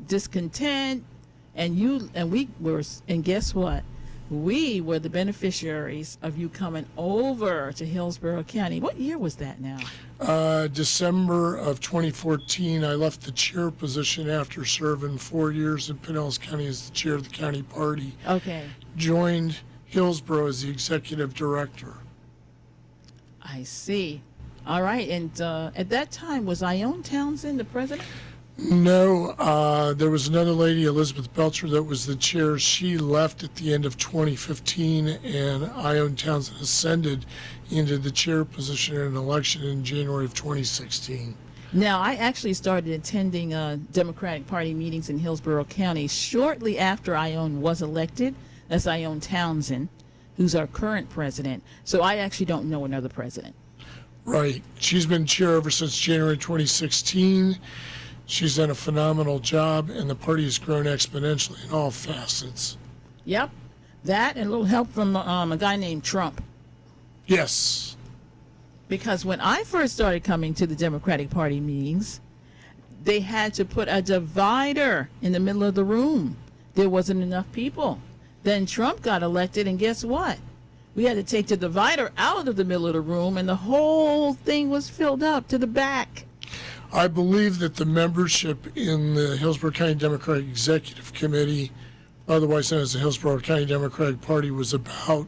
discontent, and guess what? We were the beneficiaries of you coming over to Hillsborough County. What year was that now? December of 2014, I left the chair position after serving 4 years in Pinellas County as the chair of the county party. Okay. Joined Hillsborough as the executive director. I see. All right. And at that time, was Ione Townsend the president? No, there was another lady, Elizabeth Belcher, that was the chair. She left at the end of 2015, and Ione Townsend ascended into the chair position in an election in January of 2016. Now, I actually started attending Democratic Party meetings in Hillsborough County shortly after Ione was elected. That's Ione Townsend, who's our current president. So I actually don't know another president. Right. She's been chair ever since January 2016. She's done a phenomenal job, and the party has grown exponentially in all facets. Yep. That and a little help from a guy named Trump. Yes. Because when I first started coming to the Democratic Party meetings, they had to put a divider in the middle of the room. There wasn't enough people. Then Trump got elected, and guess what? We had to take the divider out of the middle of the room, and the whole thing was filled up to the back. I believe that the membership in the Hillsborough County Democratic Executive Committee, otherwise known as the Hillsborough County Democratic Party, was about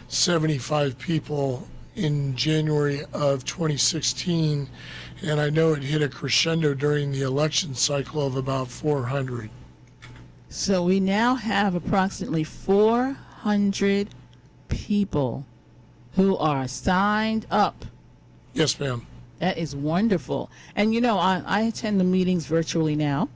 75 people in January of 2016, and I know it hit a crescendo during the election cycle of about 400. So we now have approximately 400 people who are signed up. Yes, ma'am. That is wonderful. And you know, I attend the meetings virtually now,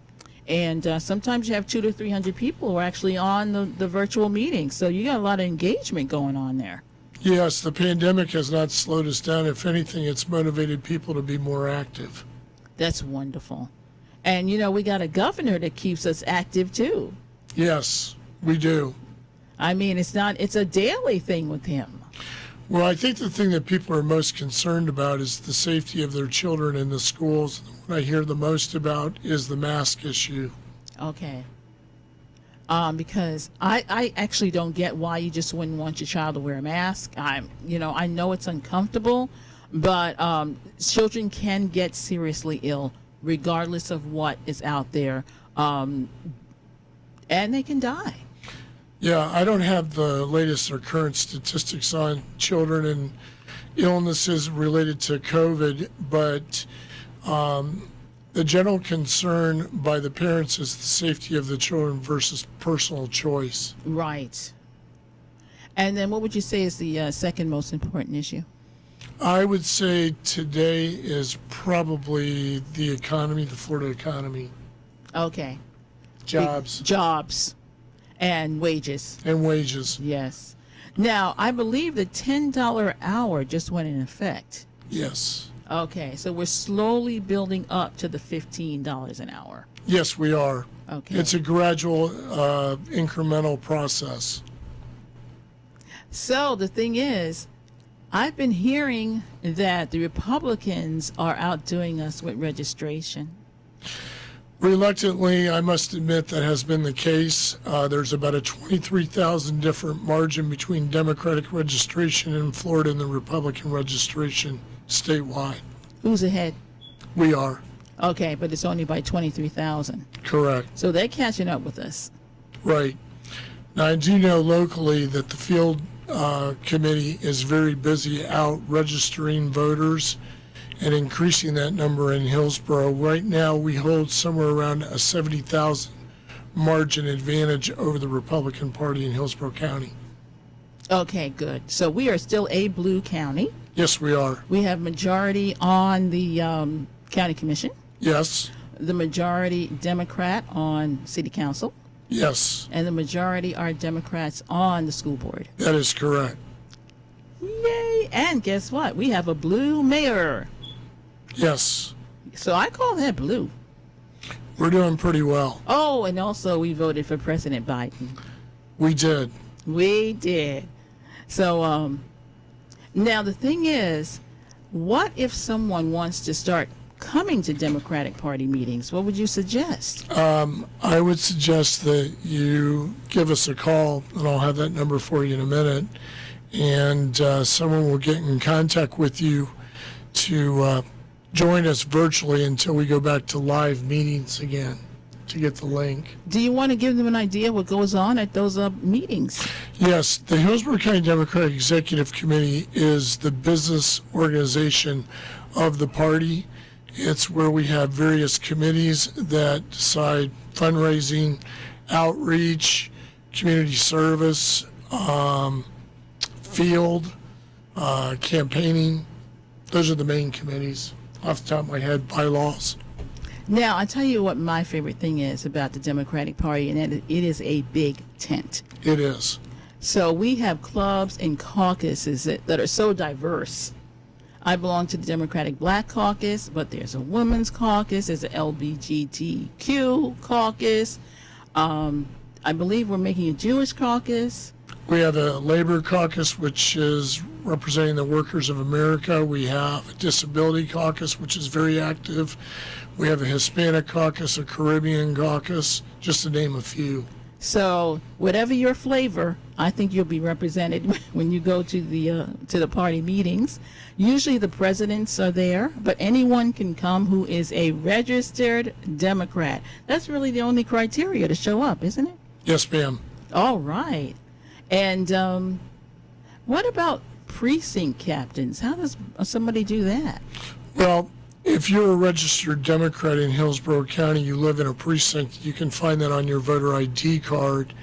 and sometimes you have 200 to 300 people who are actually on the virtual meetings. So you got a lot of engagement going on there. Yes, the pandemic has not slowed us down. If anything, it's motivated people to be more active. That's wonderful. And you know, we got a governor that keeps us active too. Yes, we do. I mean, it's a daily thing with him. Well, I think the thing that people are most concerned about is the safety of their children in the schools. What I hear the most about is the mask issue. Okay. Because I actually don't get why you just wouldn't want your child to wear a mask. I know it's uncomfortable, but children can get seriously ill regardless of what is out there, and they can die. Yeah, I don't have the latest or current statistics on children and illnesses related to COVID, but the general concern by the parents is the safety of the children versus personal choice. Right. And then what would you say is the second most important issue? I would say today is probably the economy, the Florida economy. Okay. Jobs. Jobs. And wages. And wages. Yes. Now, I believe the $10 hour just went in effect. Yes. Okay, so we're slowly building up to the $15 an hour. Yes, we are. Okay. It's a gradual, incremental process. So the thing is, I've been hearing that the Republicans are outdoing us with registration. Reluctantly, I must admit that has been the case. There's about a 23,000 different margin between Democratic registration in Florida and the Republican registration statewide. Who's ahead? We are. Okay, but it's only by 23,000. Correct. So they're catching up with us. Right. Now, I do know locally that the field committee is very busy out registering voters and increasing that number in Hillsborough. Right now, we hold somewhere around a 70,000 margin advantage over the Republican Party in Hillsborough County. Okay, good. So we are still a blue county. Yes, we are. We have majority on the county commission. Yes. The majority Democrat on city council. Yes. And the majority are Democrats on the school board. That is correct. Yay! And guess what? We have a blue mayor. Yes. So I call that blue. We're doing pretty well. Oh, and also we voted for President Biden. We did. We did. So now the thing is, what if someone wants to start coming to Democratic Party meetings? What would you suggest? I would suggest that you give us a call, and I'll have that number for you in a minute, and someone will get in contact with you to join us virtually until we go back to live meetings again to get the link. Do you want to give them an idea what goes on at those meetings? Yes, the Hillsborough County Democratic Executive Committee is the business organization of the party. It's where we have various committees that decide fundraising, outreach, community service, field, campaigning. Those are the main committees. Off the top of my head, bylaws. Now, I tell you what my favorite thing is about the Democratic Party, and it is a big tent. It is. So we have clubs and caucuses that are so diverse. I belong to the Democratic Black Caucus, but there's a women's caucus, there's an LGBTQ caucus. I believe we're making a Jewish caucus. We have a labor caucus, which is representing the workers of America. We have a disability caucus, which is very active. We have a Hispanic caucus, a Caribbean caucus, just to name a few. So whatever your flavor, I think you'll be represented when you go to the party meetings. Usually the presidents are there, but anyone can come who is a registered Democrat. That's really the only criteria to show up, isn't it? Yes, ma'am. All right. And what about precinct captains? How does somebody do that? Well, if you're a registered Democrat in Hillsborough County, you live in a precinct, you can find that on your voter ID card.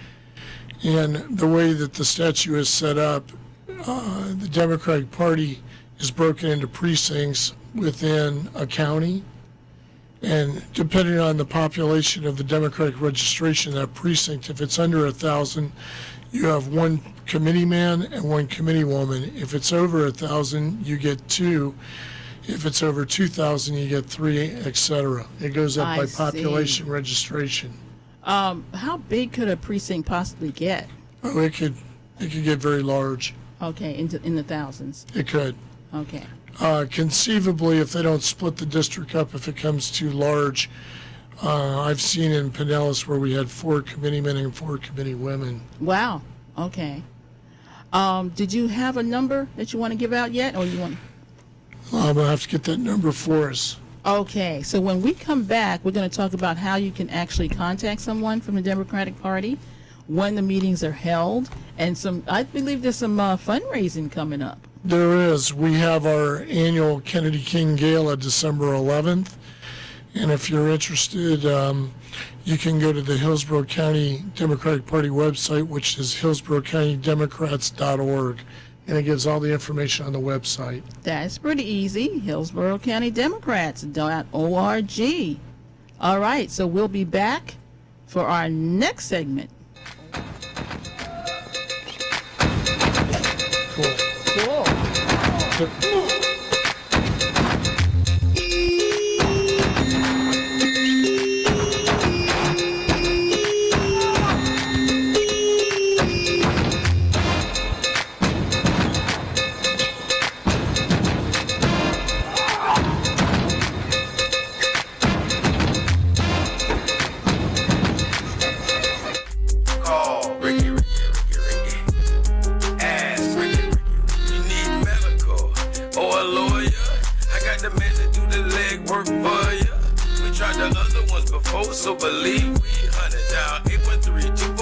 And the way that the statute is set up, the Democratic Party is broken into precincts within a county. And depending on the population of the Democratic registration, that precinct, if it's under 1,000, you have one committee man and one committee woman. If it's over 1,000, you get two. If it's over 2,000, you get three, etc. It goes up by population registration. How big could a precinct possibly get? Oh, it could get very large. Okay, in the thousands. It could. Okay. Conceivably, if they don't split the district up, if it comes too large, I've seen in Pinellas where we had 4 committeemen and 4 committee women. Wow. Okay. Did you have a number that you want to give out yet, or you want? I'm gonna have to get that number for us. Okay. So when we come back, we're going to talk about how you can actually contact someone from the Democratic Party, when the meetings are held, and I believe there's some fundraising coming up. There is. We have our annual Kennedy King Gala December 11th. And if you're interested, you can go to the Hillsborough County Democratic Party website, which is hillsboroughcountydemocrats.org. And it gives all the information on the website. That's pretty easy. HillsboroughCountyDemocrats.org. All right, so we'll be back for our next segment. Cool. So believe we 100 down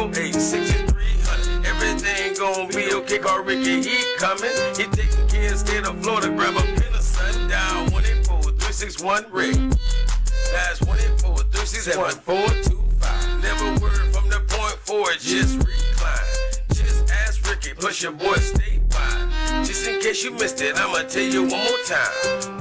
813-248-6300. Everything gon' be okay. Call Ricky, he coming. He taking care of state of Florida. Grab a pen of sundown 184-361 Rick. That's 184-361-425. Never word from the point forward, just recline. Just ask Ricky, plus your boy statewide. Just in case you missed it, I'ma tell you one more time.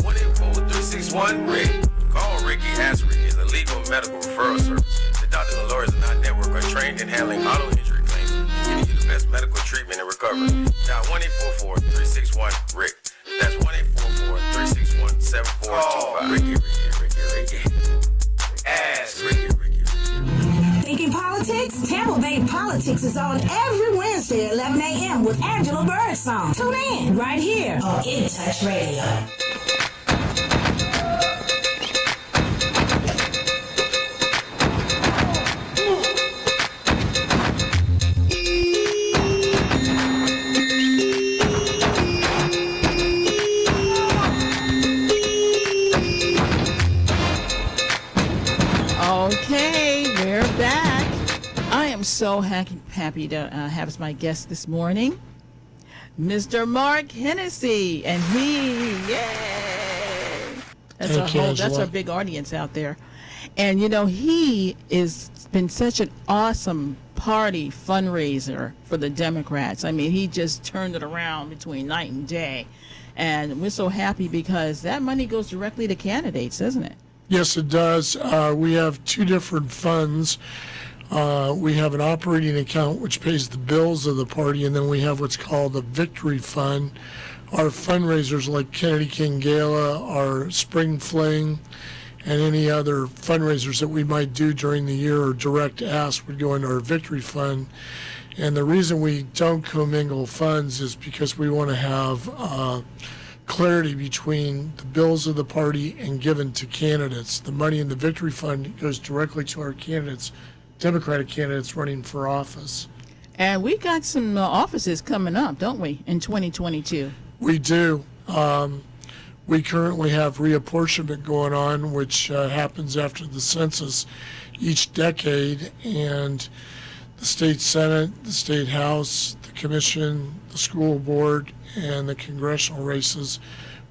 184-361 Rick. Call Ricky, ask Ricky. Legal and medical referral service. The doctors and lawyers in our network are trained in handling auto injury claims and getting you the best medical treatment and recovery. Dial 1-844-361-RICK. That's 1-844-361-7425. Ricky. Ask Ricky. Thinking politics? Tampa Bay Politics is on every Wednesday at 11 a.m. with Angela Birdsong. Tune in right here on In Touch Radio. so happy to have as my guest this morning, Mr. Mark Hennessy, and yay! That's our big audience out there. And he is been such an awesome party fundraiser for the Democrats. I mean, he just turned it around between night and day. And we're so happy because that money goes directly to candidates, doesn't it? Yes, it does. We have two different funds. We have an operating account which pays the bills of the party, and then we have what's called a victory fund. Our fundraisers like Kennedy King Gala, our Spring Fling, and any other fundraisers that we might do during the year or direct ask would go into our victory fund. And the reason we don't commingle funds is because we want to have clarity between the bills of the party and given to candidates. The money in the victory fund goes directly to our candidates, Democratic candidates running for office. And we got some offices coming up, don't we, in 2022? We do. We currently have reapportionment going on, which happens after the census each decade, and the state Senate, the state House, the commission, the school board, and the congressional races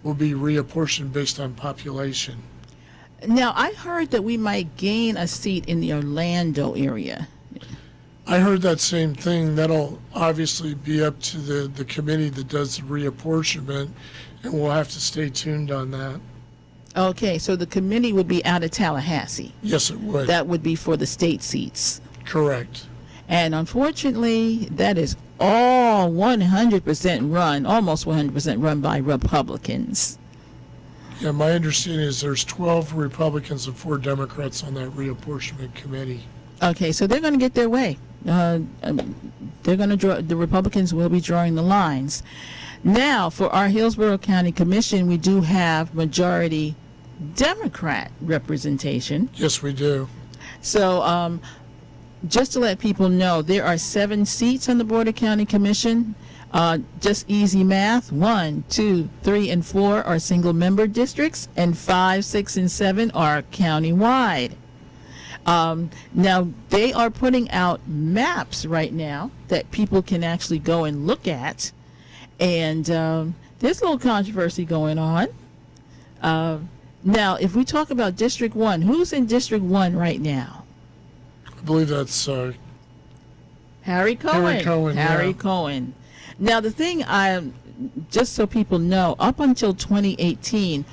will be reapportioned based on population. Now, I heard that we might gain a seat in the Orlando area. I heard that same thing. That'll obviously be up to the committee that does the reapportionment, and we'll have to stay tuned on that. Okay, so the committee would be out of Tallahassee. Yes, it would. That would be for the state seats. Correct. And unfortunately, that is all 100% run, almost 100% run by Republicans. Yeah, my understanding is there's 12 Republicans and 4 Democrats on that reapportionment committee. Okay, so they're going to get their way. They're going to draw. The Republicans will be drawing the lines. Now, for our Hillsborough County Commission, we do have majority Democrat representation. Yes, we do. So, just to let people know, there are 7 seats on the Board of County Commission. Just easy math. 1, 2, 3, and 4 are single-member districts, and 5, 6, and 7 are county-wide. Now, they are putting out maps right now that people can actually go and look at. And there's a little controversy going on. Now, if we talk about District 1, who's in District 1 right now? I believe that's Harry Cohen. Harry Cohen. Now, the thing, just so people know, up until 2018,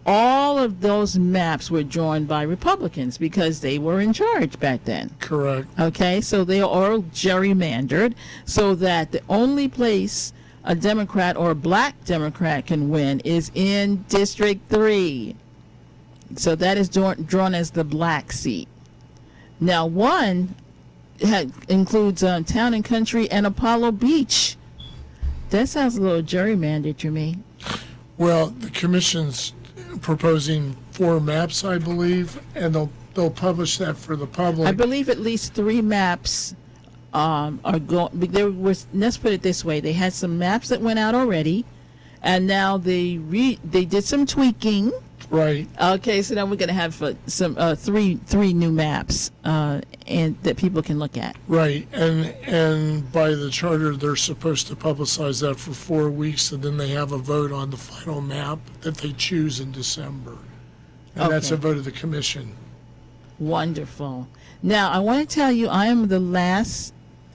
all of those maps were drawn by Republicans because they were in charge back then. correct. Okay, so they are all gerrymandered so that the only place a Democrat or a black Democrat can win is in District 3. So that is drawn as the black seat. Now, 1 includes Town and Country and Apollo Beach. That sounds a little gerrymandered to me. Well, the commission's proposing 4 maps, I believe, and they'll publish that for the public. I believe at least 3 maps are going. Let's put it this way: they had some maps that went out already, and now they did some tweaking. Right. Okay, so now we're going to have some three new maps, and that people can look at. Right, and by the charter, they're supposed to publicize that for 4 weeks, and then they have a vote on the final map that they choose in December. And that's Okay. a vote of the commission. Wonderful. Now, I want to tell you, I am the last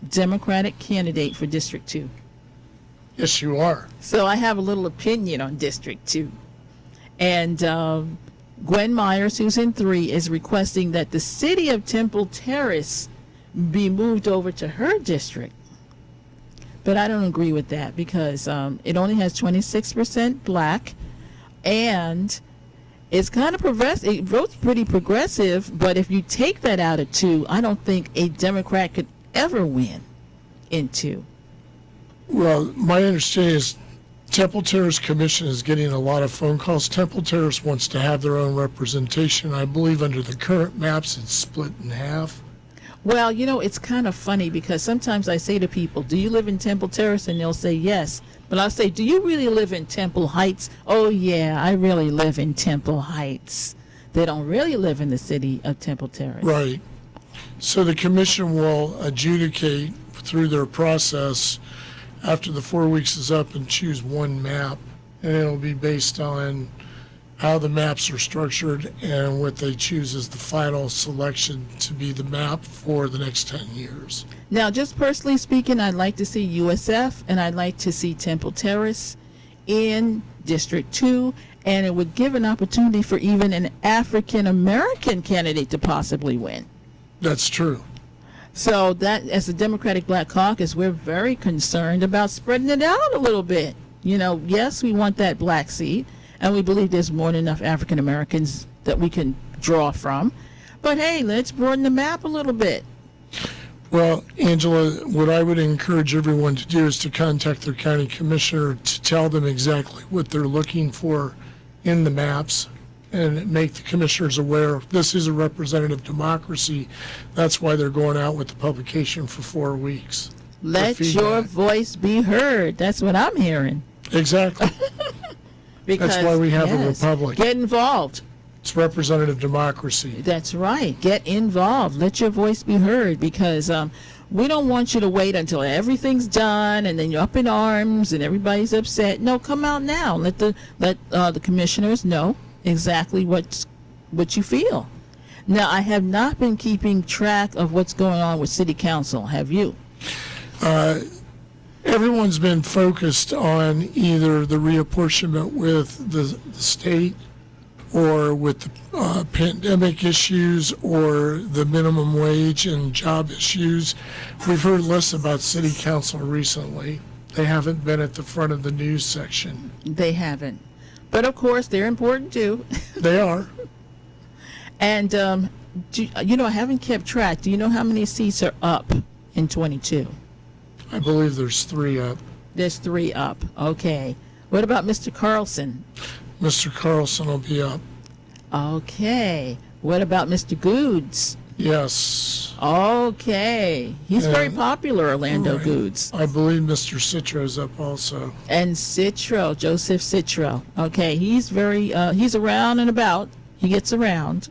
Democratic candidate for District 2. Yes, you are. So I have a little opinion on District 2. And Gwen Myers, who's in 3, is requesting that the city of Temple Terrace be moved over to her district. But I don't agree with that because it only has 26% black, and it's kind of progressive. It votes pretty progressive, but if you take that out of 2, I don't think a Democrat could ever win in 2. Well, my understanding is Temple Terrace Commission is getting a lot of phone calls. Temple Terrace wants to have their own representation. I believe under the current maps, it's split in half. Well, it's kind of funny because sometimes I say to people, do you live in Temple Terrace? And they'll say yes. But I'll say, do you really live in Temple Heights? Oh, yeah, I really live in Temple Heights. They don't really live in the city of Temple Terrace. Right. So the commission will adjudicate through their process after the 4 weeks is up and choose one map. And it'll be based on how the maps are structured and what they choose as the final selection to be the map for the next 10 years. Now, just personally speaking, I'd like to see USF and I'd like to see Temple Terrace in District 2, and it would give an opportunity for even an African American candidate to possibly win. That's true. So that, as the Democratic Black Caucus, we're very concerned about spreading it out a little bit. You know, yes, we want that black seat, and we believe there's more than enough African Americans that we can draw from. But hey, let's broaden the map a little bit. Well, Angela, what I would encourage everyone to do is to contact their county commissioner to tell them exactly what they're looking for in the maps and make the commissioners aware this is a representative democracy. That's why they're going out with the publication for 4 weeks. Let your voice be heard. That's what I'm hearing. Exactly. Because, That's why we have a yes, republic. Get involved. It's representative democracy. That's right. Get involved. Let your voice be heard, because we don't want you to wait until everything's done and then you're up in arms and everybody's upset. No, come out now. Let the commissioners know exactly what you feel. Now, I have not been keeping track of what's going on with City Council. Have you? Everyone's been focused on either the reapportionment with the state or with the pandemic issues or the minimum wage and job issues. We've heard less about City Council recently. They haven't been at the front of the news section. They haven't. But of course, they're important too. They are. And, I haven't kept track. Do you know how many seats are up in 22? I believe there's 3 up. There's 3 up. Okay. What about Mr. Carlson? Mr. Carlson will be up. Okay. What about Mr. Goods? Yes. Okay. He's very And- popular, Orlando Right. Goods. I believe Mr. Citro's up also. And Citro, Joseph Citro. Okay. He's he's around and about. He gets around.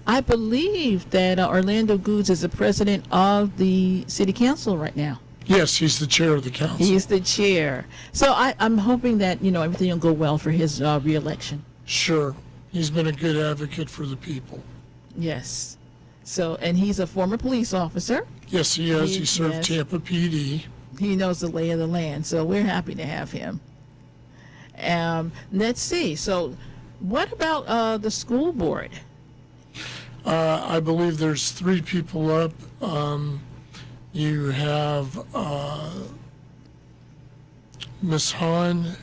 I believe that Orlando Goods is the president of the city council right now. Yes, he's the chair of the council. He's the chair. So I'm hoping that, everything will go well for his reelection. Sure. He's been a good advocate for the people. Yes. So, and he's a former police officer. Yes, he has. He served Yes. Tampa PD. He knows the lay of the land. So we're happy to have him. Let's see. So what about the school board? I believe there's 3 people up. You have Miss Hahn,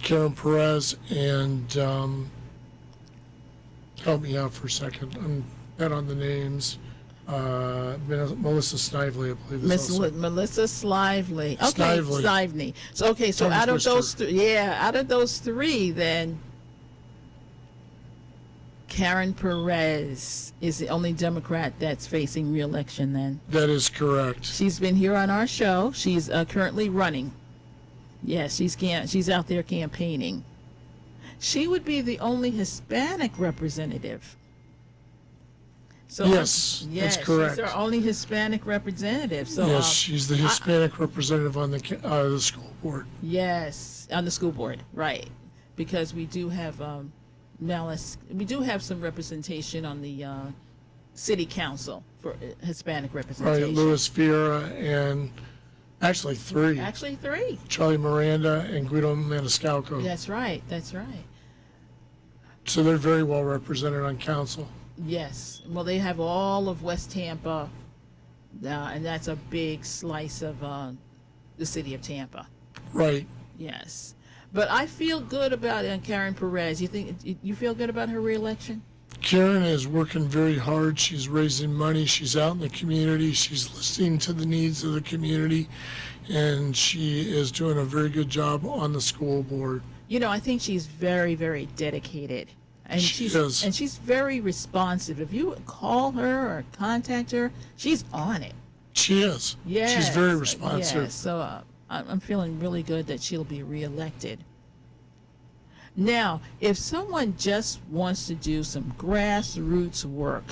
Karen Perez, and help me out for a second. I'm bad on the names. Melissa Snively, I believe. Melissa Slively. Okay, Snively. Snively. So okay, so Tongue out of those twister. out of those 3, then Karen Perez is the only Democrat that's facing re-election. Then That is correct. she's been here on our show. She's currently running. Yes, she's out there campaigning. She would be the only Hispanic representative. So Yes, that's correct. She's our only Hispanic representative. So Yes, she's the Hispanic representative on the school board. yes, on the school board, right? Because we do have we do have some representation on the city council for Hispanic representation. Right, Luis Vieira and actually 3. Actually, 3. Charlie Miranda and Guido Maniscalco. That's right. That's right. So they're very well represented on council. Yes. Well, they have all of West Tampa, and that's a big slice of the city of Tampa. Right. Yes. But I feel good about Karen Perez. You feel good about her reelection? Karen is working very hard. She's raising money. She's out in the community. She's listening to the needs of the community, and she is doing a very good job on the school board. I think she's very, very dedicated. And She is. And she's very responsive. If you call her or contact her, she's on it. She is. Yes. She's very responsive. Yes. So I'm feeling really good that she'll be reelected. Now, if someone just wants to do some grassroots work,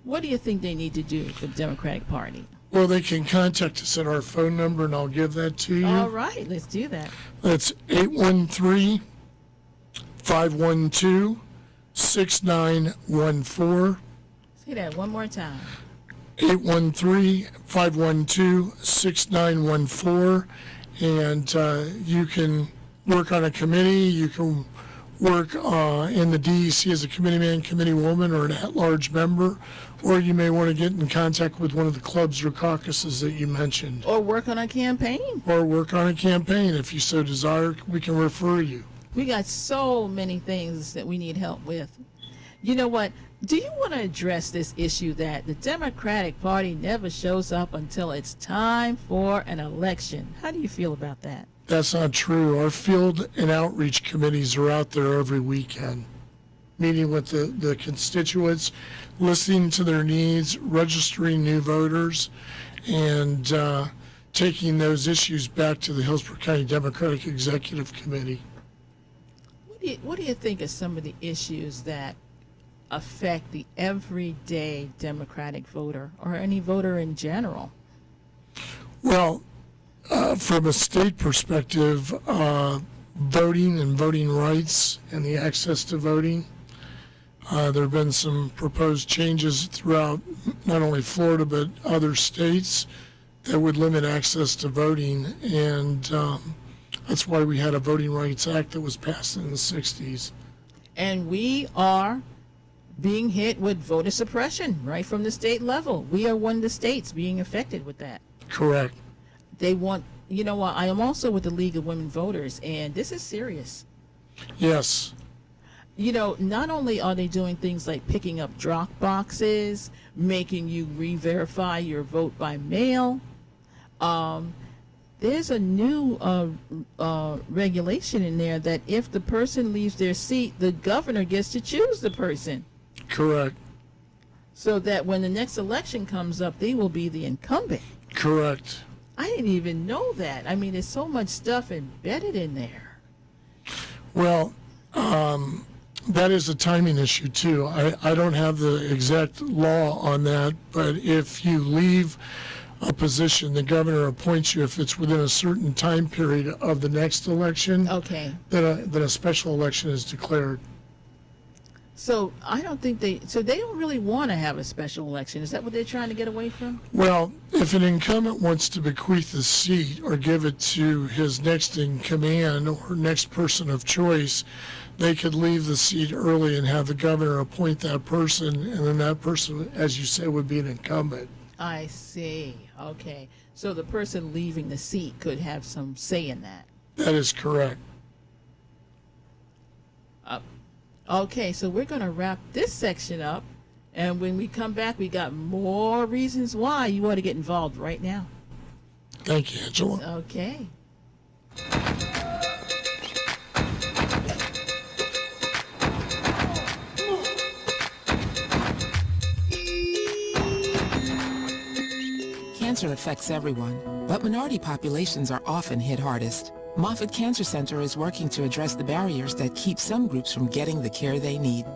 what do you think they need to do for the Democratic Party? Well, they can contact us at our phone number, and I'll give that to you. All right, let's do that. That's 813-512-6914. Say that one more time. 813-512-6914. And you can work on a committee. You can work in the DEC as a committeeman, committeewoman, or an at-large member. Or you may want to get in contact with one of the clubs or caucuses that you mentioned. Or work on a campaign. Or work on a campaign. If you so desire, we can refer you. We got so many things that we need help with. You know what? Do you want to address this issue that the Democratic Party never shows up until it's time for an election? How do you feel about that? That's not true. Our field and outreach committees are out there every weekend, meeting with the constituents, listening to their needs, registering new voters, and taking those issues back to the Hillsborough County Democratic Executive Committee. What do you think are some of the issues that affect the everyday Democratic voter or any voter in general? Well, from a state perspective, voting and voting rights and the access to voting. There have been some proposed changes throughout not only Florida but other states that would limit access to voting, and that's why we had a Voting Rights Act that was passed in the 60s. And we are being hit with voter suppression right from the state level. We are one of the states being affected with that. Correct. They want, you know what, I am also with the League of Women Voters, and this is serious. Yes. You know, not only are they doing things like picking up drop boxes, making you re-verify your vote by mail, there's a new regulation in there that if the person leaves their seat, the governor gets to choose the person. Correct. So that when the next election comes up, they will be the incumbent. Correct. I didn't even know that. I mean, there's so much stuff embedded in there. Well, that is a timing issue too. I don't have the exact law on that, but if you leave a position, the governor appoints you if it's within a certain time period of the next election. Okay. Then a special election is declared. So I don't think they don't really want to have a special election. Is that what they're trying to get away from? Well, if an incumbent wants to bequeath the seat or give it to his next in command or next person of choice, they could leave the seat early and have the governor appoint that person, and then that person, as you say, would be an incumbent. I see. Okay. So the person leaving the seat could have some say in that. That is correct. Okay, so we're going to wrap this section up, and when we come back, we got more reasons why you ought to get involved right now. Thank you, Angela. Okay. Cancer affects everyone, but minority populations are often hit hardest. Moffitt Cancer Center is working to address the barriers that keep some groups from getting the care they need.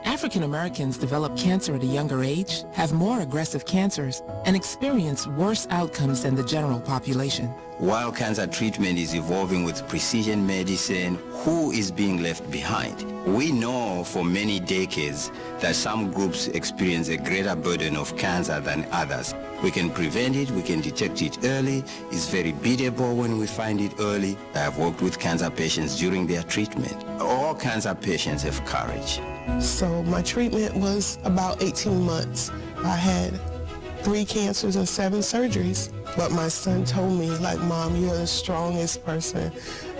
African Americans develop cancer at a younger age, have more aggressive cancers, and experience worse outcomes than the general population. While cancer treatment is evolving with precision medicine, who is being left behind? We know for many decades that some groups experience a greater burden of cancer than others. We can prevent it, we can detect it early. It's very beatable when we find it early. I have worked with cancer patients during their treatment. All cancer patients have courage. So my treatment was about 18 months. I had 3 cancers and 7 surgeries. But my son told me, like, Mom, you're the strongest person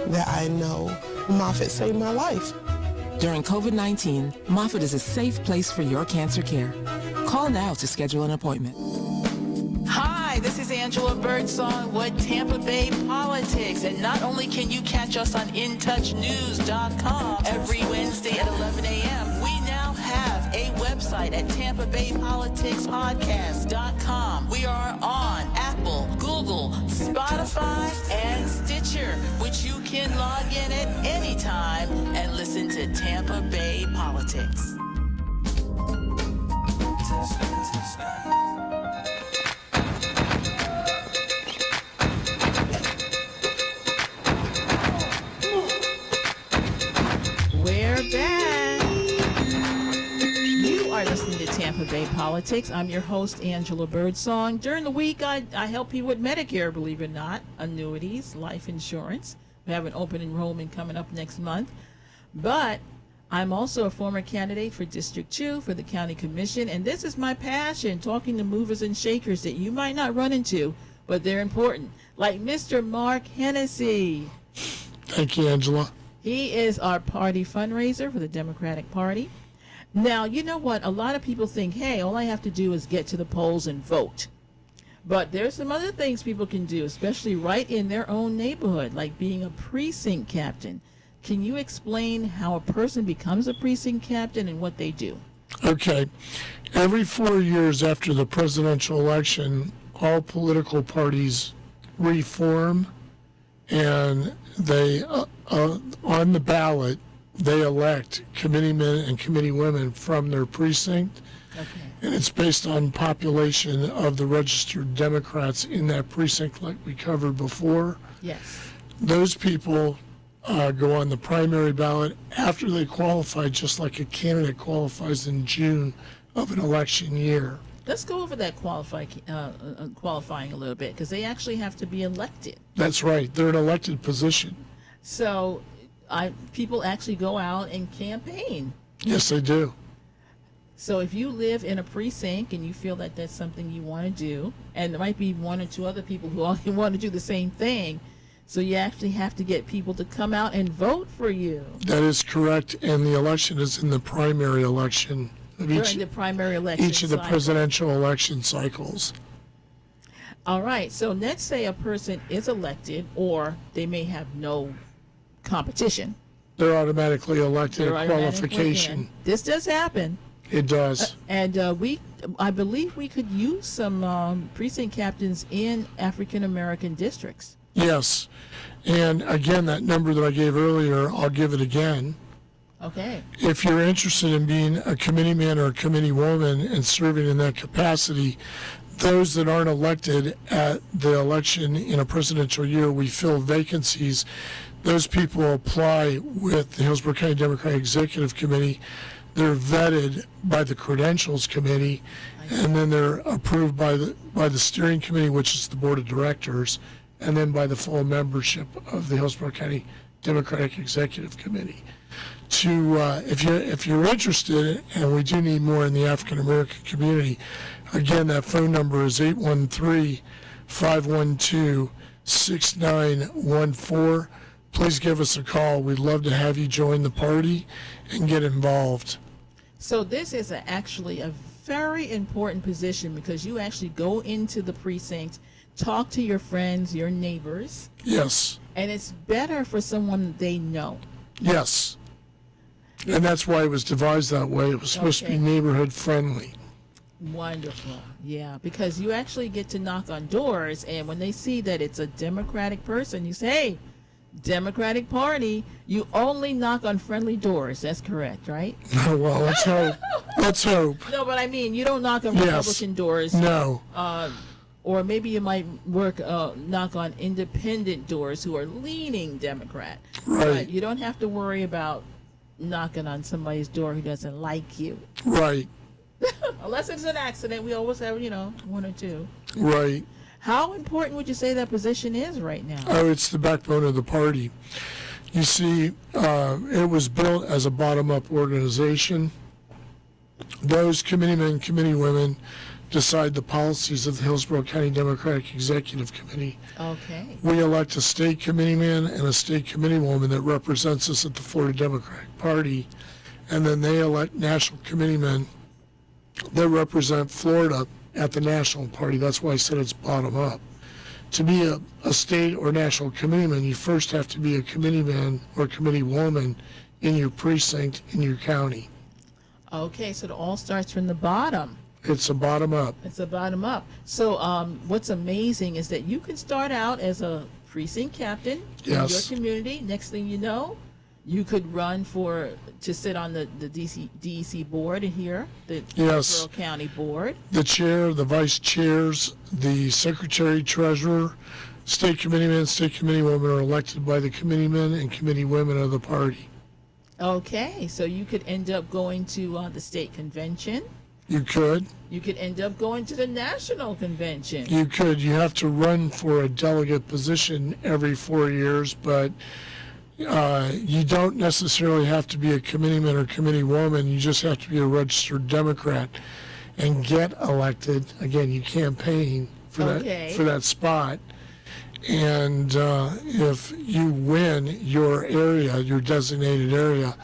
that I know. Moffitt saved my life. During COVID-19, Moffitt is a safe place for your cancer care. Call now to schedule an appointment. Hi, this is Angela Birdsong with Tampa Bay Politics. And not only can you catch us on InTouchNews.com every Wednesday at 11 a.m., we now have a website at TampaBayPoliticsPodcast.com. We are on Apple, Google, Spotify, and Stitcher, which you can log in at any time and listen listen to Tampa Bay Politics. We're back. You are listening to Tampa Bay Politics. I'm your host, Angela Birdsong. During the week, I help people with Medicare, believe it or not, annuities, life insurance. We have an open enrollment coming up next month. But I'm also a former candidate for District 2 for the County Commission, and this is my passion, talking to movers and shakers that you might not run into, but they're important, like Mr. Mark Hennessy. Thank you, Angela. He is our party fundraiser for the Democratic Party. Now, you know what? A lot of people think, hey, all I have to do is get to the polls and vote. But there's some other things people can do, especially right in their own neighborhood, like being a precinct captain. Can you explain how a person becomes a precinct captain and what they do? Okay. Every 4 years after the presidential election, all political parties reform, and they, on the ballot, they elect committeemen and committeewomen from their precinct. Okay. And it's based on population of the registered Democrats in that precinct, like we covered before. Yes. Those people go on the primary ballot after they qualify, just like a candidate qualifies in June of an election year. Let's go over that qualifying a little bit, because they actually have to be elected. That's right. They're an elected position. So people actually go out and campaign. Yes, they do. So if you live in a precinct and you feel that that's something you want to do, and there might be one or two other people who all want to do the same thing, so you actually have to get people to come out and vote for you. That is correct, and the election is in the primary election of During the primary election each of the cycle. presidential election cycles. All right, so let's say a person is elected, or they may have no competition. They're automatically elected They're at automatically qualification. in. This does happen. It does. And I believe we could use some precinct captains in African American districts. Yes. And again, that number that I gave earlier, I'll give it again. Okay. If you're interested in being a committeeman or a committeewoman and serving in that capacity, those that aren't elected at the election in a presidential year, we fill vacancies. Those people apply with the Hillsborough County Democratic Executive Committee. They're vetted by the Credentials Committee, and then they're approved by the Steering Committee, which is the Board of Directors, and then by the full membership of the Hillsborough County Democratic Executive Committee. If you're interested, and we do need more in the African American community, again, that phone number is 813-512-6914. Please give us a call. We'd love to have you join the party and get involved. So this is actually a very important position, because you actually go into the precinct, talk to your friends, your neighbors. Yes. And it's better for someone they know. Yes. And that's why it was devised that way. It was supposed to be neighborhood friendly. Wonderful. Yeah, because you actually get to knock on doors, and when they see that it's a Democratic person, you say, hey, Democratic Party, you only knock on friendly doors. That's correct, right? Well, let's hope. Let's hope. No, but I mean, you don't knock on Yes. Republican doors. No. Or maybe you might knock on independent doors who are leaning Democrat. Right. But you don't have to worry about knocking on somebody's door who doesn't like you. Right. Unless it's an accident. We always have, one or two. Right. How important would you say that position is right now? Oh, it's the backbone of the party. You see, it was built as a bottom-up organization. Those committeemen, committeewomen decide the policies of the Hillsborough County Democratic Executive Committee. Okay. We elect a state committeeman and a state committeewoman that represents us at the Florida Democratic Party, and then they elect national committeemen that represent Florida at the national party. That's why I said it's bottom up. To be a state or national committeeman, you first have to be a committeeman or committeewoman in your precinct, in your county. Okay, so it all starts from the bottom. It's a bottom up. It's a bottom up. So what's amazing is that you can start out as a precinct captain Yes. in your community. Next thing you know, You could run to sit on the DEC board here, the Yes. Hillsborough County Board. The chair, the vice chairs, the secretary, treasurer, state committeemen, state committeewomen are elected by the committeemen and committeewomen of the party. Okay, so you could end up going to the state convention. You could. You could end up going to the national convention. You could. You have to run for a delegate position every 4 years, but you don't necessarily have to be a committeeman or committeewoman. You just have to be a registered Democrat and get elected. Again, you campaign for that spot. And if you win your area, your designated area,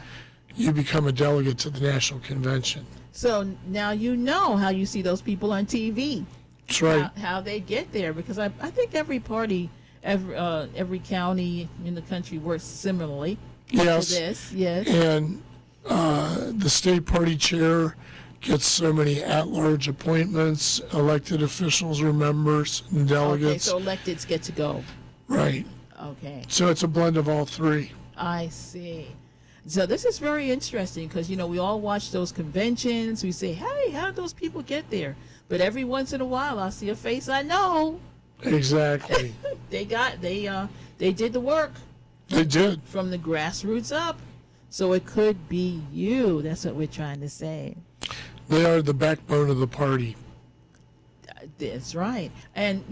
you become a delegate to the national convention. So now you know how you see those people on TV. That's right. How they get there, because I think every party, every county in the country works similarly. Yes. To this. Yes. And the state party chair gets so many at-large appointments, elected officials or members and delegates. Okay, so electeds get to go. Right. Okay. So it's a blend of all three. I see. So this is very interesting because, we all watch those conventions. We say, hey, how did those people get there? But every once in a while, I'll see a face I know. Exactly. They did the work. They did. From the grassroots up. So it could be you. That's what we're trying to say. They are the backbone of the party. That's right. And,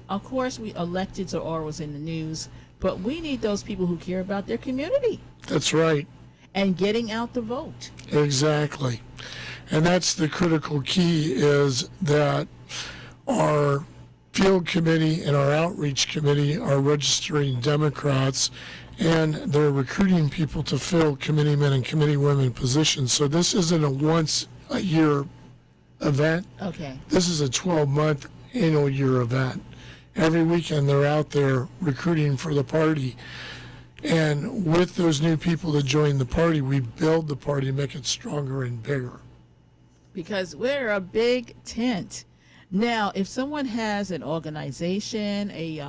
of course, we electeds are always in the news, but we need those people who care about their community. That's right. And getting out the vote. Exactly. And that's the critical key, is that our field committee and our outreach committee are registering Democrats, and they're recruiting people to fill committeemen and committeewomen positions. So this isn't a once-a-year event. Okay. This is a 12-month annual year event. Every weekend they're out there recruiting for the party. And with those new people that join the party, we build the party, make it stronger and bigger. Because we're a big tent. Now, if someone has an organization, a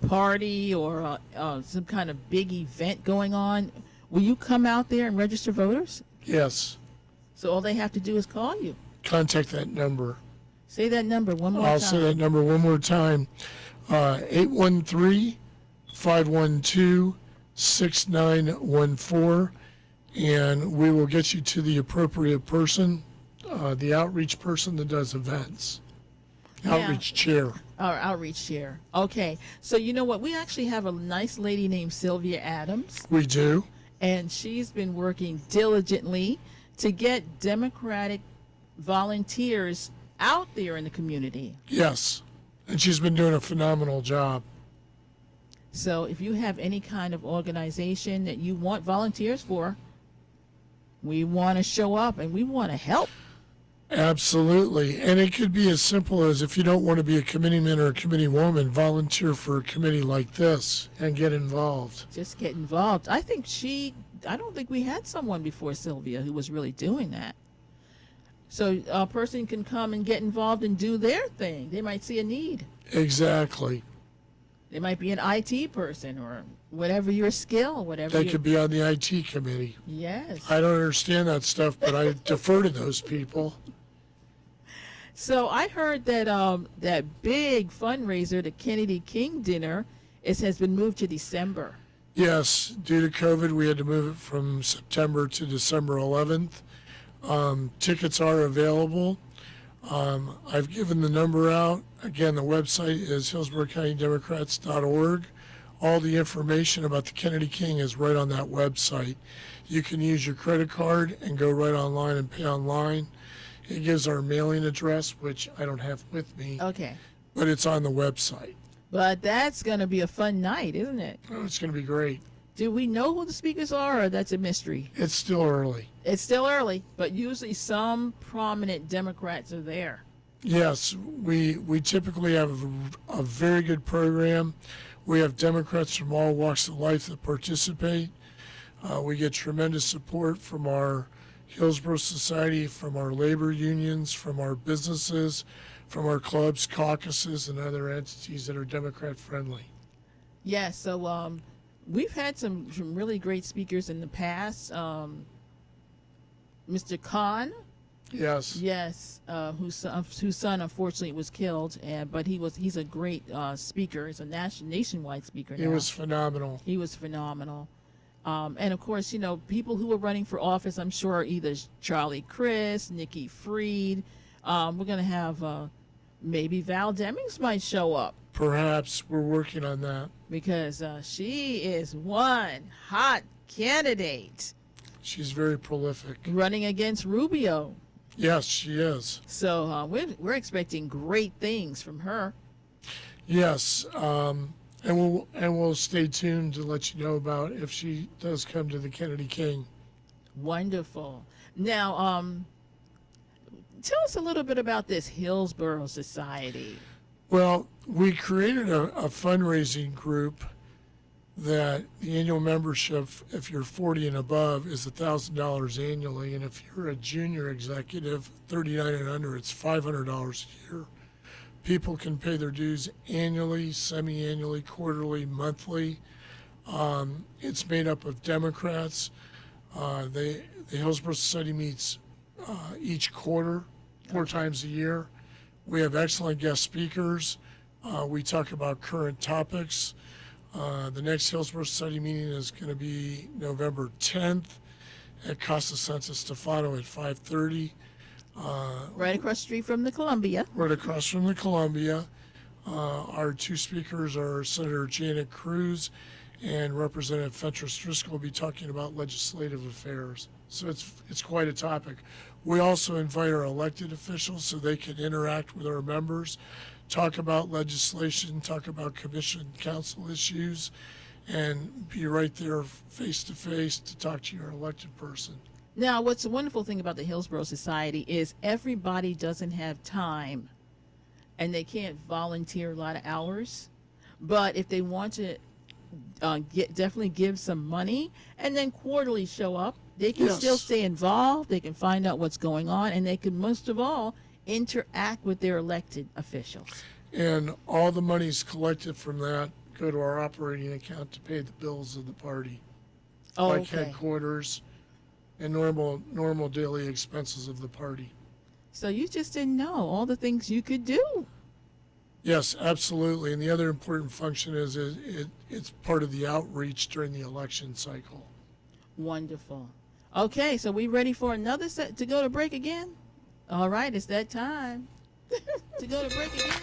party, or some kind of big event going on, will you come out there and register voters? Yes. So all they have to do is call you. Contact that number. Say that number one more time. I'll say that number one more time. 813-512-6914, and we will get you to the appropriate person, the outreach person that does events. Outreach chair. Our outreach chair. Okay. So you know what? We actually have a nice lady named Sylvia Adams, We do. and she's been working diligently to get Democratic volunteers out there in the community. Yes. And she's been doing a phenomenal job. So if you have any kind of organization that you want volunteers for, we want to show up and we want to help. Absolutely. And it could be as simple as, if you don't want to be a committeeman or a committeewoman, volunteer for a committee like this and get involved. Just get involved. I don't think we had someone before Sylvia who was really doing that. So a person can come and get involved and do their thing. They might see a need. Exactly. They might be an IT person or whatever your skill, whatever. They could be on the IT committee. Yes. I don't understand that stuff, but I defer to those people. So I heard that that big fundraiser, the Kennedy King dinner, has been moved to December. Yes, due to COVID, we had to move it from September to December 11th. Tickets are available. I've given the number out. Again, the website is hillsboroughcountydemocrats.org. All the information about the Kennedy King is right on that website. You can use your credit card and go right online and pay online. It gives our mailing address, which I don't have with me, Okay. but it's on the website. But that's going to be a fun night, isn't it? Oh, it's going to be great. Do we know who the speakers are, or that's a mystery? It's still early. It's still early, but usually some prominent Democrats are there. Yes, we typically have a very good program. We have Democrats from all walks of life that participate. We get tremendous support from our Hillsborough Society, from our labor unions, from our businesses, from our clubs, caucuses, and other entities that are Democrat friendly. Yes, so we've had some really great speakers in the past. Mr. Khan, Yes. yes, whose son unfortunately was killed, but he's a great speaker. He's a nationwide speaker now. He was phenomenal. He was phenomenal. And of course, you know, people who are running for office, I'm sure, are either Charlie Crist, Nikki Fried. We're going to have maybe Val Demings might show up Perhaps we're working on that. because she is one hot candidate She's very prolific. running against Rubio. Yes, she is. So we're expecting great things from her. Yes, and we'll stay tuned to let you know about if she does come to the Kennedy King. Wonderful. Now, tell us a little bit about this Hillsborough Society. Well, we created a fundraising group that the annual membership, if you're 40 and above, is $1,000 annually, and if you're a junior executive, 39 and under, it's $500 a year. People can pay their dues annually, semi-annually, quarterly, monthly. It's made up of Democrats. The Hillsborough Society meets each quarter, 4 times a year. We have excellent guest speakers. We talk about current topics. The next Hillsborough Society meeting is going to be November 10th at Casa Santa Stefano at 5:30. Right across the street from the Columbia. Right across from the Columbia. Our 2 speakers are Senator Janet Cruz and Representative Fentress Driscoll will be talking about legislative affairs. So it's quite a topic. We also invite our elected officials so they can interact with our members, talk about legislation, talk about commission council issues, and be right there face to face to talk to your elected person. Now, what's the wonderful thing about the Hillsborough Society is everybody doesn't have time and they can't volunteer a lot of hours. But if they want to definitely give some money and then quarterly show up, they can Yes. still stay involved. They can find out what's going on, and they can, most of all, interact with their elected officials. And all the monies collected from that go to our operating account to pay the bills of the party, Oh, like okay. headquarters and normal daily expenses of the party. So you just didn't know all the things you could do. Yes, absolutely. And the other important function is it's part of the outreach during the election cycle. Wonderful. Okay, so we ready for another set to go to break again? All right, it's that time to go to break again.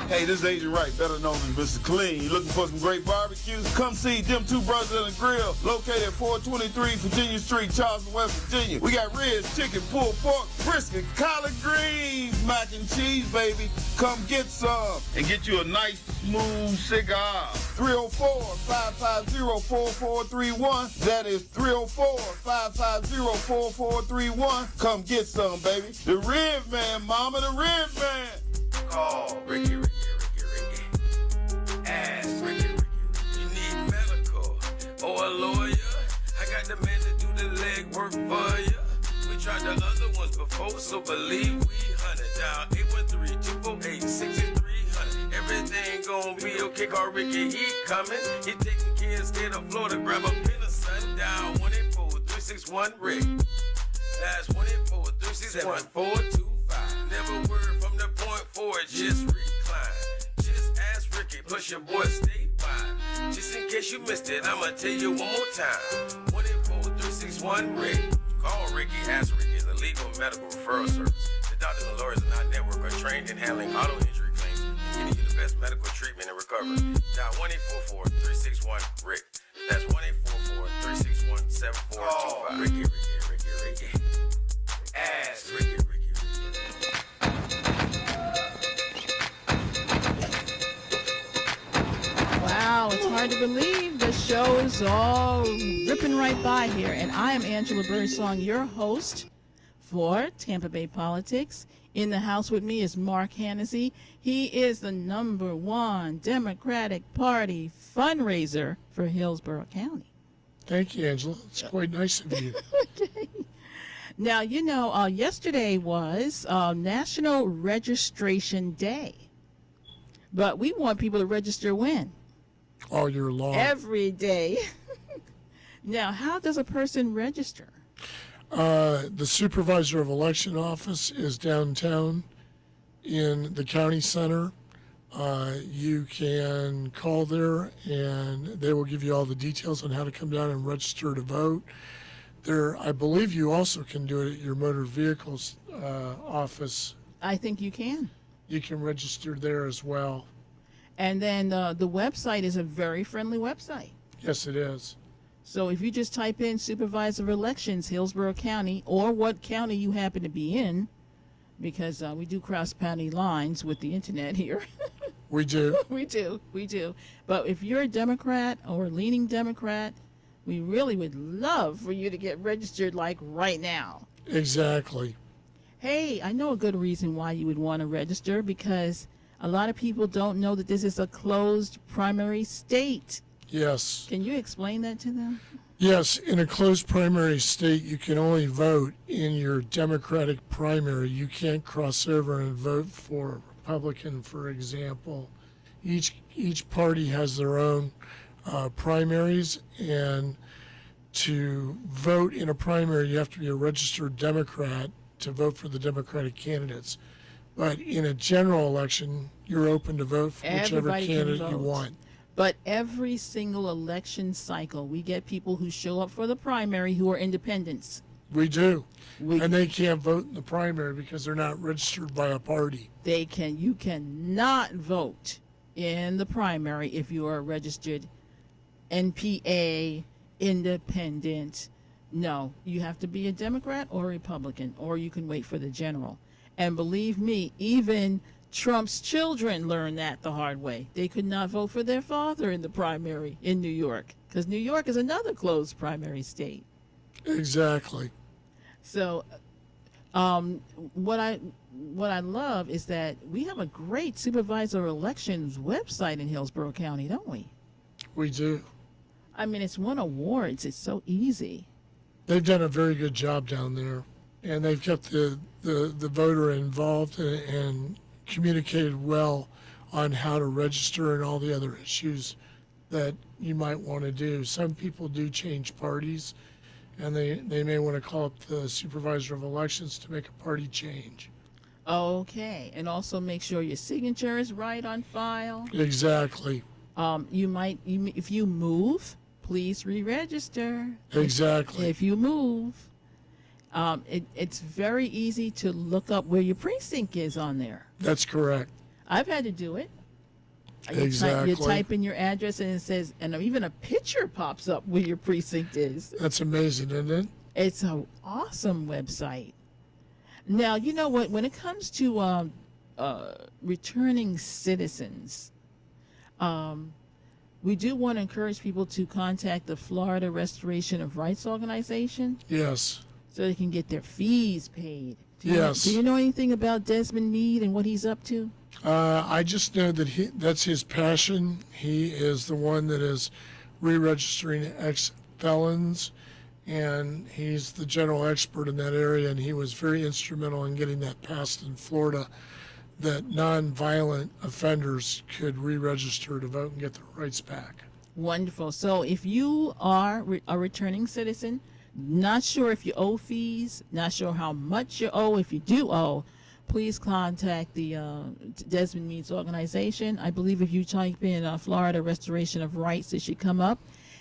Hey, this is Agent Wright, better known as Mr. Clean. You looking for some great barbecue? Come see them 2 brothers in the grill, located at 423 Virginia Street, Charleston, West Virginia. We got ribs, chicken, pulled pork, brisket, collard greens, mac and cheese, baby. Come get some and get you a nice, smooth cigar. 304-550-4431. That is 304-550-4431. Come get some, baby. The Rib Man, mama, the Rib Man. Call Ricky. Ask Ricky. You need medical or a lawyer? I got the man to do the legwork for you. We tried the other ones before, so believe we hunted down 813-248-6300. Everything gon' be okay. Call Ricky, he coming. He taking care of state of Florida. Grab a pen of sundown 184-361-RICK. That's 184-361-425. Never word from the point forward, just recline. Just ask Ricky, plus your boy statewide. Just in case you missed it, I'ma tell you one more time. 184-361-RICK. Call Ricky, ask Ricky is a legal medical referral service. The doctors and lawyers in our network are trained in handling auto injury claims and getting you the best medical treatment and recovery. Dial 1-844-361-RICK. That's 1-844-361-7425. Ricky. Ask Ricky. Wow, it's hard to believe the show is all ripping right by here. And I am Angela Birdsong, your host for Tampa Bay Politics. In the house with me is Mark Hannessy. He is the #1 Democratic Party fundraiser for Hillsborough County. Thank you, Angela. It's quite nice of you. Okay. Now, yesterday was National Registration Day. But we want people to register when? All year long. Every day. Now, how does a person register? The supervisor of election office is downtown in the county center. You can call there and they will give you all the details on how to come down and register to vote. There, I believe you also can do it at your motor vehicles office. I think you can. You can register there as well. And then the website is a very friendly website. Yes, it is. So if you just type in Supervisor of Elections, Hillsborough County, or what county you happen to be in, because we do cross county lines with the internet here. We do. We do. But if you're a Democrat or a leaning Democrat, we really would love for you to get registered like right now. Exactly. Hey, I know a good reason why you would want to register, because a lot of people don't know that this is a closed primary state. Yes. Can you explain that to them? Yes, in a closed primary state, you can only vote in your Democratic primary. You can't cross over and vote for a Republican, for example. Each party has their own primaries, and to vote in a primary, you have to be a registered Democrat to vote for the Democratic candidates. But in a general election, you're open to vote for whichever Everybody can candidate you vote. want. But every single election cycle, we get people who show up for the primary who are independents. We do. And they can't vote in the primary because they're not registered by a party. You cannot vote in the primary if you are a registered NPA, independent. No, you have to be a Democrat or a Republican, or you can wait for the general. And believe me, even Trump's children learned that the hard way. They could not vote for their father in the primary in New York, because New York is another closed primary state. Exactly. So what I love is that we have a great supervisor elections website in Hillsborough County, don't we? We do. I mean, it's won awards. It's so easy. They've done a very good job down there, and they've kept the voter involved and communicated well on how to register and all the other issues that you might want to do. Some people do change parties, and they may want to call up the supervisor of elections to make a party change. Okay, and also make sure your signature is right on file. Exactly. If you move, please re-register. Exactly. If you move, it's very easy to look up where your precinct is on there. That's correct. I've had to do it. Exactly. You type in your address and it says, and even a picture pops up where your precinct is. That's amazing, isn't it? It's an awesome website. Now, you know what? When it comes to returning citizens, we do want to encourage people to contact the Florida Restoration of Rights Organization. Yes. So they can get their fees paid. Yes. Do you know anything about Desmond Meade and what he's up to? I just know that that's his passion. He is the one that is re-registering ex-felons, and he's the general expert in that area, and he was very instrumental in getting that passed in Florida, that non-violent offenders could re-register to vote and get their rights back. Wonderful. So if you are a returning citizen, not sure if you owe fees, not sure how much you owe, if you do owe, please contact the Desmond Meade's organization. I believe if you type in Florida Restoration of Rights, it should come up.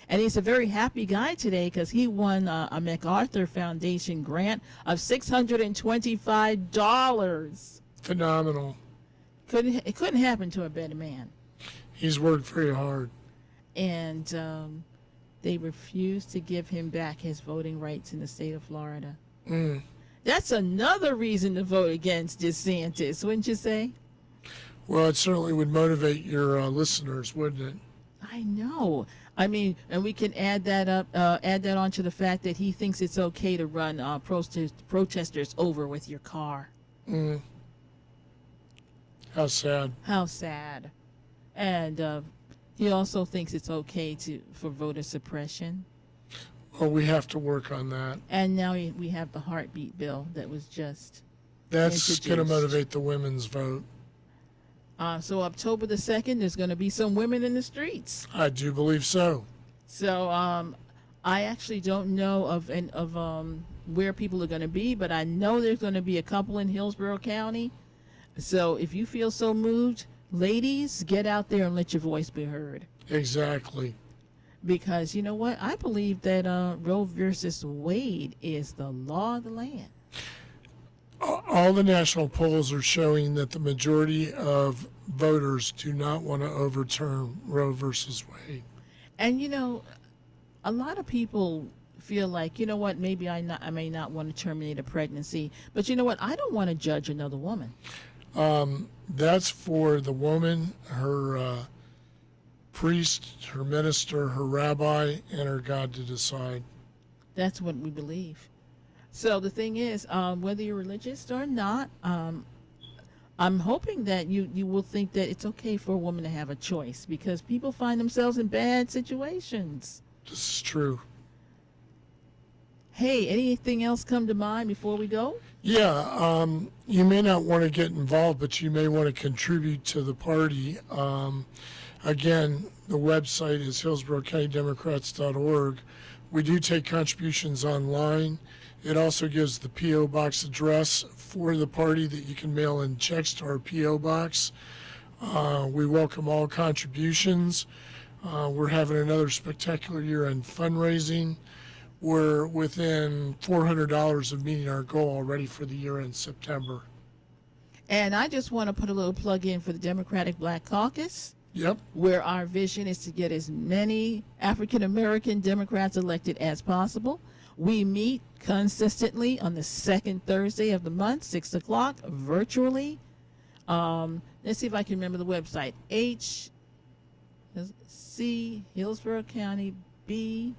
And he's a very happy guy today because he won a MacArthur Foundation grant of $625. Phenomenal. It couldn't happen to a better man. He's worked very hard. And they refused to give him back his voting rights in the state of Florida. That's another reason to vote against DeSantis, wouldn't you say? Well, it certainly would motivate your listeners, wouldn't it? I know. I mean, and we can add that on to the fact that he thinks it's okay to run protesters over with your car. How sad. How sad. And he also thinks it's okay for voter suppression. Oh, we have to work on that. And now we have the heartbeat bill that was just That's going to introduced. motivate the women's vote. So October the 2nd, there's going to be some women in the streets. I do believe so. So I actually don't know of where people are going to be, but I know there's going to be a couple in Hillsborough County. So if you feel so moved, ladies, get out there and let your voice be heard. Exactly. Because you know what? I believe that Roe versus Wade is the law of the land. All the national polls are showing that the majority of voters do not want to overturn Roe versus Wade. And you know, a lot of people feel like, you know what, maybe I may not want to terminate a pregnancy, but you know what, I don't want to judge another woman. That's for the woman, her priest, her minister, her rabbi, and her God to decide. That's what we believe. So the thing is, whether you're religious or not, I'm hoping that you will think that it's okay for a woman to have a choice, because people find themselves in bad situations. This is true. Hey, anything else come to mind before we go? Yeah, you may not want to get involved, but you may want to contribute to the party. Again, the website is hillsboroughcountydemocrats.org. We do take contributions online. It also gives the P.O. Box address for the party that you can mail in checks to our P.O. Box. We welcome all contributions. We're having another spectacular year in fundraising. We're within $400 of meeting our goal already for the year in September. And I just want to put a little plug in for the Democratic Black Caucus, Yep. where our vision is to get as many African American Democrats elected as possible. We meet consistently on the second Thursday of the month, 6 o'clock, virtually. Let's see if I can remember the website. HC Hillsborough County BC.org.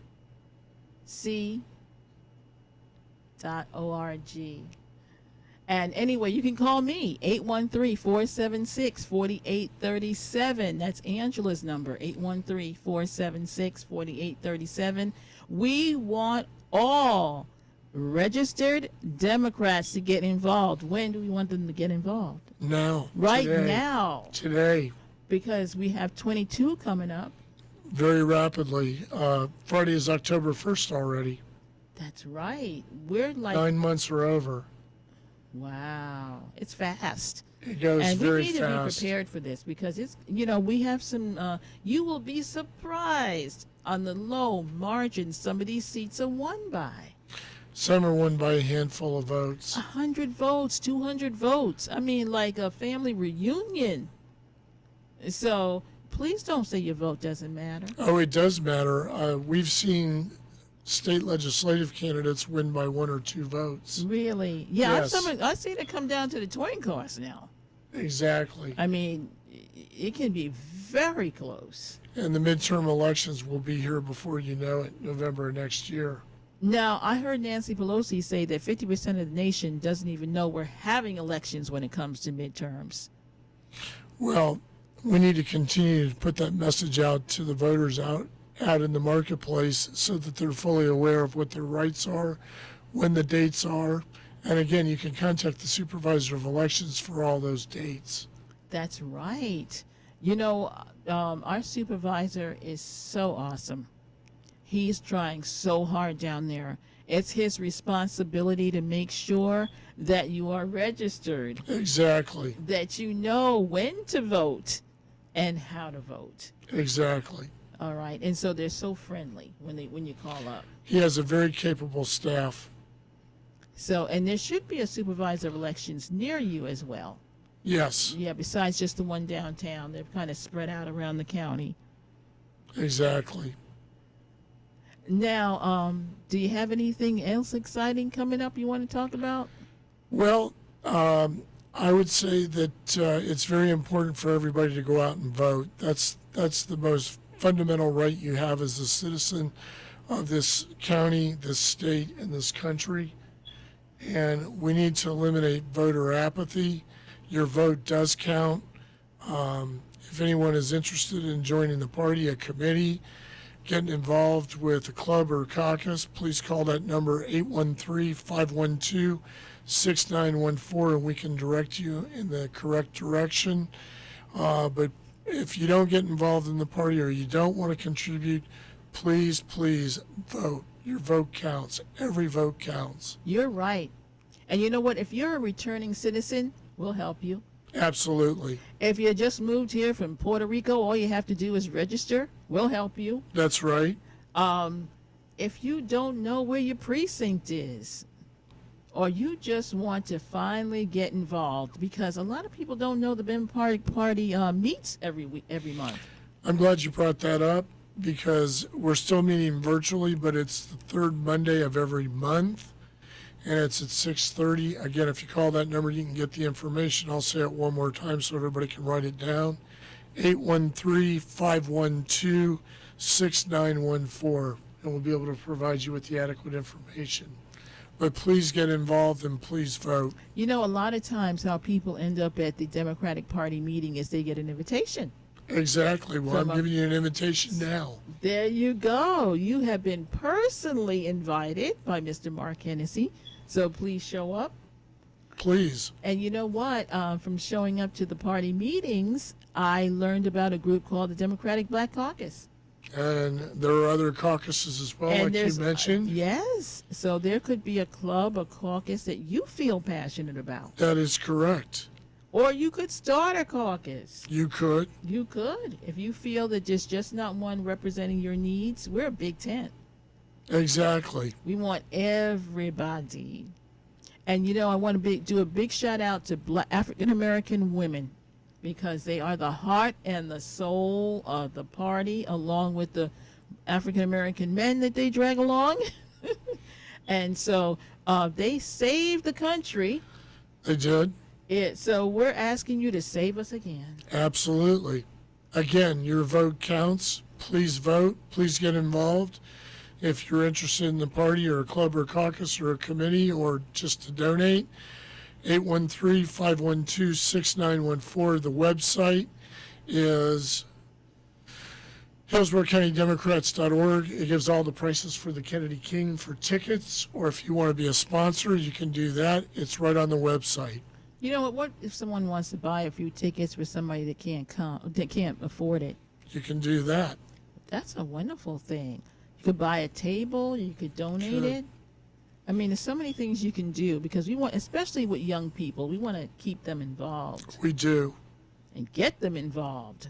And anyway, you can call me, 813-476-4837. That's Angela's number, 813-476-4837. We want all registered Democrats to get involved. When do we want them to get involved? Now. Right today, now. Today. Because we have 22 coming up. Very rapidly. Friday is October 1st already. That's right. We're like, 9 months are over. wow, it's fast. It goes And very we need to be fast. prepared for this, because it's, you know, we have some, you will be surprised on the low margin some of these seats are won by. Some are won by a handful of votes. 100 votes, 200 votes. I mean, like a family reunion. So please don't say your vote doesn't matter. Oh, it does matter. We've seen state legislative candidates win by 1 or 2 votes. Really? Yeah, Yes. I've seen it come down to the towing cost now. Exactly. I mean, it can be very close. And the midterm elections will be here before you know it, November of next year. Now, I heard Nancy Pelosi say that 50% of the nation doesn't even know we're having elections when it comes to midterms. Well, we need to continue to put that message out to the voters out in the marketplace so that they're fully aware of what their rights are, when the dates are. And again, you can contact the supervisor of elections for all those dates. That's right. You know, our supervisor is so awesome. He's trying so hard down there. It's his responsibility to make sure that you are registered, Exactly. that you know when to vote and how to vote. Exactly. All right. And so they're so friendly when you call up. He has a very capable staff. So, and there should be a supervisor of elections near you as well. Yes, Yeah, besides just the one downtown. They're kind of spread out around the county. exactly. Now, do you have anything else exciting coming up you want to talk about? Well, I would say that it's very important for everybody to go out and vote. That's the most fundamental right you have as a citizen of this county, this state, and this country. And we need to eliminate voter apathy. Your vote does count. If anyone is interested in joining the party, a committee, getting involved with a club or a caucus, please call that number 813-512-6914 and we can direct you in the correct direction. But if you don't get involved in the party or you don't want to contribute, please vote. Your vote counts. Every vote counts. You're right. And you know what? If you're a returning citizen, we'll help you. Absolutely. If you just moved here from Puerto Rico, all you have to do is register. We'll help you. That's right. If you don't know where your precinct is, or you just want to finally get involved, because a lot of people don't know the Democratic Party meets every month. I'm glad you brought that up because we're still meeting virtually, but it's the third Monday of every month, and it's at 6:30. Again, if you call that number, you can get the information. I'll say it one more time so everybody can write it down. 813-512-6914, and we'll be able to provide you with the adequate information. But please get involved and please vote. You know, a lot of times how people end up at the Democratic Party meeting is they get an invitation. Exactly. Well, I'm giving you an invitation now. There you go. You have been personally invited by Mr. Mark Hennessy, so please show up. Please. And you know what? From showing up to the party meetings, I learned about a group called the Democratic Black Caucus. And there are other caucuses as well, And like you there's- mentioned. Yes. So there could be a club, a caucus that you feel passionate about. That is correct. Or you could start a caucus. You could. You could. If you feel that there's just not one representing your needs, we're a big tent. Exactly. We want everybody. And you know, I want to do a big shout out to African American women, because they are the heart and the soul of the party, along with the African American men that they drag along. And so they saved the country. They did. So we're asking you to save us again. Absolutely. Again, your vote counts. Please vote. Please get involved. If you're interested in the party or a club or a caucus or a committee or just to donate, 813-512-6914. The website is HillsboroughCountyDemocrats.org. It gives all the prices for the Kennedy King for tickets, or if you want to be a sponsor, you can do that. It's right on the website. You know what if someone wants to buy a few tickets for somebody that can't afford it? You can do that. That's a wonderful thing. You could buy a table, you could donate it. I mean, there's so many things you can do, because we want, especially with young people, we want to keep them involved We do. and get them involved.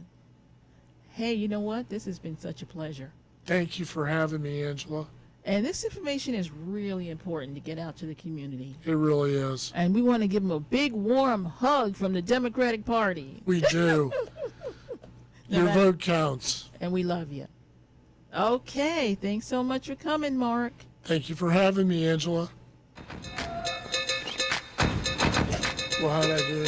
Hey, you know what? This has been such a pleasure. Thank you for having me, Angela. And this information is really important to get out to the community. It really is. And we want to give them a big, warm hug from the Democratic Party. We do. Your vote counts. And we love you. Okay, thanks so much for coming, Mark. Thank you for having me, Angela. Well, how'd I do?